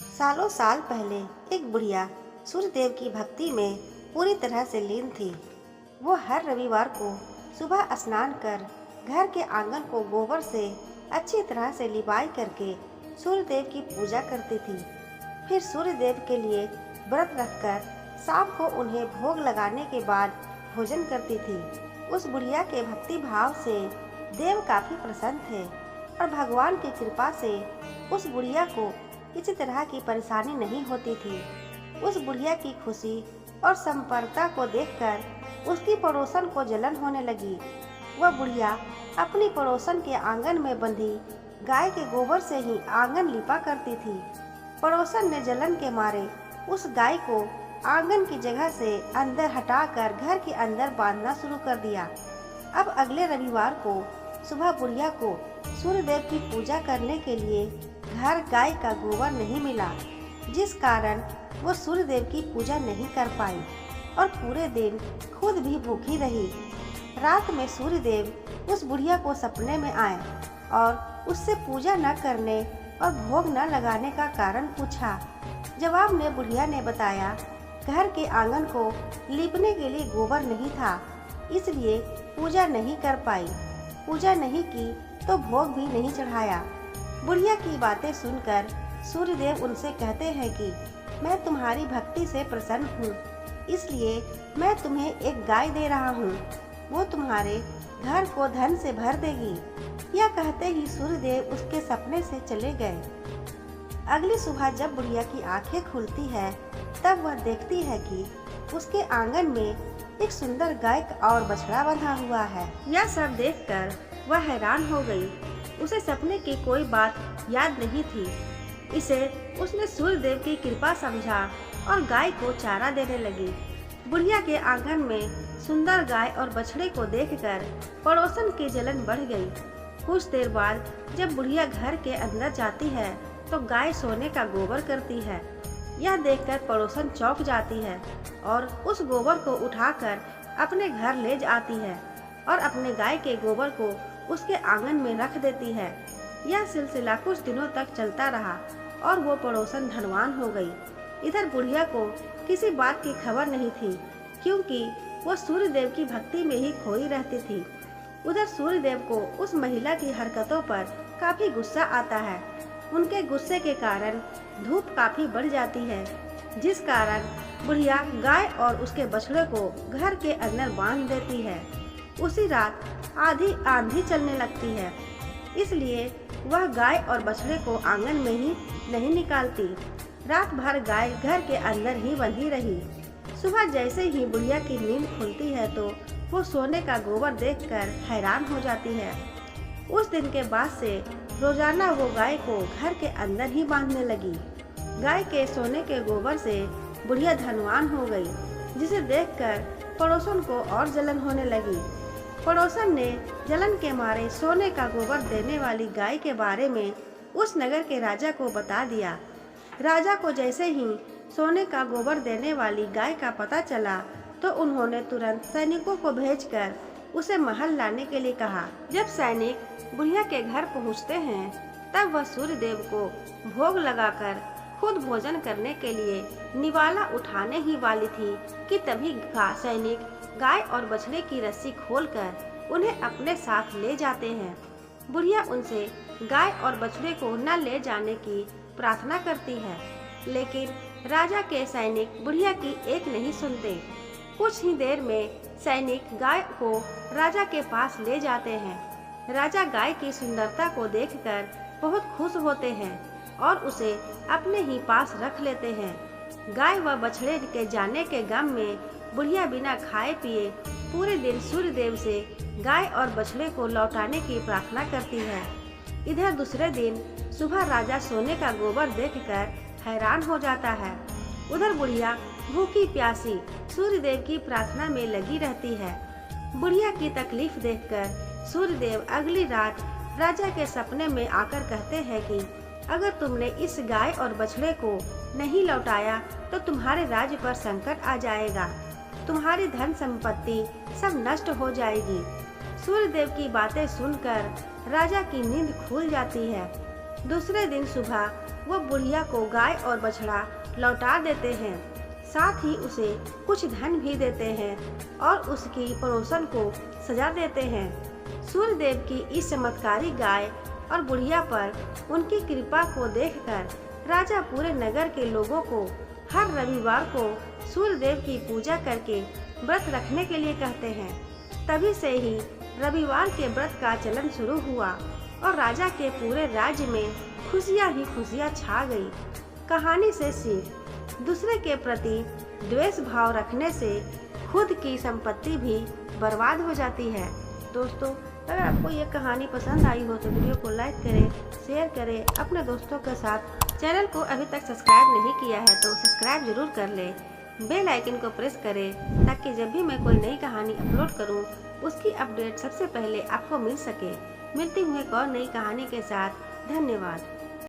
सालों साल पहले एक बुढ़िया सूर्यदेव की भक्ति में पूरी तरह से लीन थी। वो हर रविवार को सुबह स्नान कर घर के आंगन को गोबर से अच्छी तरह से लिपाई करके सूर्यदेव की पूजा करती थी। फिर सूर्यदेव के लिए व्रत रखकर शाम को उन्हें भोग लगाने के बाद भोजन करती थी। उस बुढ़िया के भक्ति भाव से देव काफी प्रसन्न थे और भगवान की कृपा से उस बुढ़िया को किसी तरह की परेशानी नहीं होती थी। उस बुढ़िया की खुशी और संपन्नता को देखकर उसकी पड़ोसन को जलन होने लगी। वह बुढ़िया अपनी पड़ोसन के आंगन में बंधी गाय के गोबर से ही आंगन लिपा करती थी। पड़ोसन ने जलन के मारे उस गाय को आंगन की जगह से अंदर हटाकर घर के अंदर बांधना शुरू कर दिया। अब अगले रविवार को सुबह बुढ़िया को सूर्यदेव की पूजा करने के लिए घर गाय का गोबर नहीं मिला, जिस कारण वो सूर्यदेव की पूजा नहीं कर पाई और पूरे दिन खुद भी भूखी रही। रात में सूर्यदेव उस बुढ़िया को सपने में आए और उससे पूजा न करने और भोग न लगाने का कारण पूछा। जवाब में बुढ़िया ने बताया, घर के आंगन को लीपने के लिए गोबर नहीं था, इसलिए पूजा नहीं कर पाई। पूजा नहीं की तो भोग भी नहीं चढ़ाया। बुढ़िया की बातें सुनकर सूर्यदेव उनसे कहते हैं कि मैं तुम्हारी भक्ति से प्रसन्न हूँ, इसलिए मैं तुम्हें एक गाय दे रहा हूँ। वो तुम्हारे घर को धन से भर देगी। यह कहते ही सूर्यदेव उसके सपने से चले गए। अगली सुबह जब बुढ़िया की आंखें खुलती है, तब वह देखती है कि उसके आंगन में एक सुंदर गाय और बछड़ा बंधा हुआ है। यह सब देखकर वह हैरान हो गई। उसे सपने की कोई बात याद नहीं थी। इसे उसने सूर्यदेव की कृपा समझा और गाय को चारा देने लगी। बुढ़िया के आंगन में सुंदर गाय और बछड़े को देखकर पड़ोसन की जलन बढ़ गई। कुछ देर बाद जब बुढ़िया घर के अंदर जाती है तो गाय सोने का गोबर करती है। यह देखकर पड़ोसन चौंक जाती है और उस गोबर को उठाकर अपने घर ले आती है और अपने गाय के गोबर को उसके आंगन में रख देती है। यह सिलसिला कुछ दिनों तक चलता रहा और वो पड़ोसन धनवान हो गई। इधर बुढ़िया को किसी बात की खबर नहीं थी, क्योंकि वो सूर्यदेव की भक्ति में ही खोई रहती थी। उधर सूर्यदेव को उस महिला की हरकतों पर काफी गुस्सा आता है। उनके गुस्से के कारण धूप काफी बढ़ जाती है, जिस कारण बुढ़िया गाय और उसके बछड़े को घर के अंदर बांध देती है। उसी रात आंधी चलने लगती है, इसलिए वह गाय और बछड़े को आंगन में ही नहीं निकालती। रात भर गाय घर के अंदर ही बंधी रही। सुबह जैसे ही बुढ़िया की नींद खुलती है तो वो सोने का गोबर देखकर हैरान हो जाती है। उस दिन के बाद से रोजाना वो गाय को घर के अंदर ही बांधने लगी। गाय के सोने के गोबर से बुढ़िया धनवान हो गई, जिसे देखकर पड़ोसन को और जलन होने लगी। पड़ोसन ने जलन के मारे सोने का गोबर देने वाली गाय के बारे में उस नगर के राजा को बता दिया। राजा को जैसे ही सोने का गोबर देने वाली गाय का पता चला तो उन्होंने तुरंत सैनिकों को भेजकर उसे महल लाने के लिए कहा। जब सैनिक बुढ़िया के घर पहुंचते हैं, तब वह सूर्यदेव को भोग लगाकर खुद भोजन करने के लिए निवाला उठाने ही वाली थी कि तभी सैनिक गाय और बछड़े की रस्सी खोलकर उन्हें अपने साथ ले जाते हैं। बुढ़िया उनसे गाय और बछड़े को न ले जाने की प्रार्थना करती है, लेकिन राजा के सैनिक बुढ़िया की एक नहीं सुनते। कुछ ही देर में सैनिक गाय को राजा के पास ले जाते हैं। राजा गाय की सुंदरता को देखकर बहुत खुश होते हैं और उसे अपने ही पास रख लेते हैं। गाय व बछड़े के जाने के गम में बुढ़िया बिना खाए पिए पूरे दिन सूर्यदेव से गाय और बछड़े को लौटाने की प्रार्थना करती है। इधर दूसरे दिन सुबह राजा सोने का गोबर देखकर हैरान हो जाता है। उधर बुढ़िया भूखी प्यासी सूर्यदेव की प्रार्थना में लगी रहती है। बुढ़िया की तकलीफ देखकर सूर्यदेव अगली रात राजा के सपने में आकर कहते हैं कि अगर तुमने इस गाय और बछड़े को नहीं लौटाया तो तुम्हारे राज्य पर संकट आ जाएगा, तुम्हारी धन संपत्ति सब नष्ट हो जाएगी। सूर्यदेव की बातें सुनकर राजा की नींद खुल जाती है। दूसरे दिन सुबह वो बुढ़िया को गाय और बछड़ा लौटा देते हैं। साथ ही उसे कुछ धन भी देते हैं और उसकी पड़ोसन को सजा देते हैं। सूर्यदेव की इस चमत्कारी गाय और बुढ़िया पर उनकी कृपा को देखकर राजा पूरे नगर के लोगों को हर रविवार को सूर्यदेव की पूजा करके व्रत रखने के लिए कहते हैं। तभी से ही रविवार के व्रत का चलन शुरू हुआ और राजा के पूरे राज्य में खुशियाँ ही खुशियाँ छा गई। कहानी से सीख, दूसरे के प्रति द्वेष भाव रखने से खुद की संपत्ति भी बर्बाद हो जाती है। दोस्तों, अगर आपको ये कहानी पसंद आई हो तो वीडियो को लाइक करें, शेयर करें अपने दोस्तों के साथ। चैनल को अभी तक सब्सक्राइब नहीं किया है तो सब्सक्राइब जरूर कर लें। बेल आइकन को प्रेस करें ताकि जब भी मैं कोई नई कहानी अपलोड करूं उसकी अपडेट सबसे पहले आपको मिल सके। मिलती हूँ एक और नई कहानी के साथ। धन्यवाद।